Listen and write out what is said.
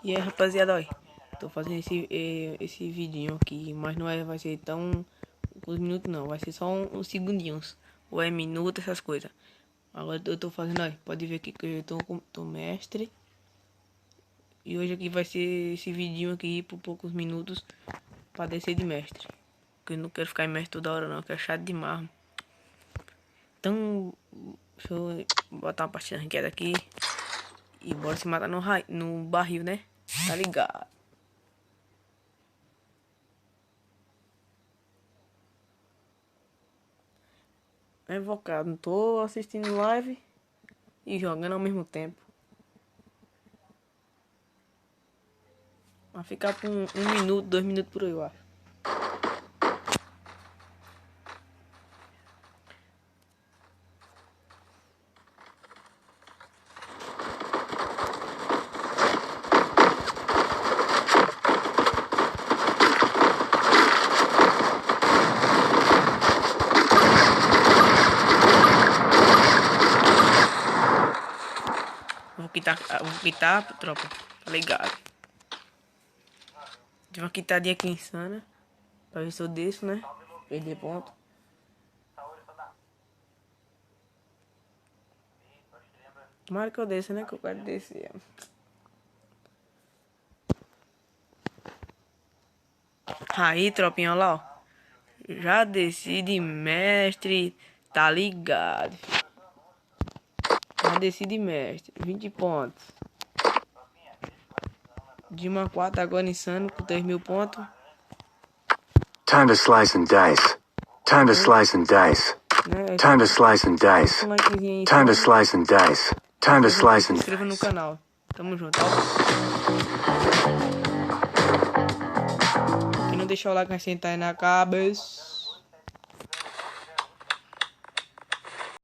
E aí, rapaziada, olha, tô fazendo esse vidinho aqui, mas não vai ser tão uns minutos não, vai ser só uns segundinhos, ou é minuto, essas coisas. Agora eu tô fazendo, olha, pode ver aqui que eu tô mestre. E hoje aqui vai ser esse vidinho aqui por poucos minutos pra descer de mestre. Porque eu não quero ficar em mestre toda hora não, que é chato demais. Então, deixa eu botar uma partida ranqueada aqui. E bora se matar no barril, né? Tá ligado? É invocado, não tô assistindo live e jogando ao mesmo tempo. Vai ficar por um minuto, 2 minutos por aí, eu acho. Vou quitar, tropa. Tá ligado? Deu uma quitadinha aqui insana. Pra ver se eu desço, né? Perder ponto. Tomara que eu desça, né? Que eu quero descer. Aí, tropinha, olha lá, ó. Já desci de mestre. Tá ligado? Já desci de mestre. 20 pontos. Dima 4 agora insano com 3.000 pontos. Time to slice and dice. Time to slice and dice. Time to slice and dice. Time to slice and dice. Time to slice and dice. Se inscreva no canal. Tamo junto, ó. Quem não deixar o like, vai sentar aí na cabeça.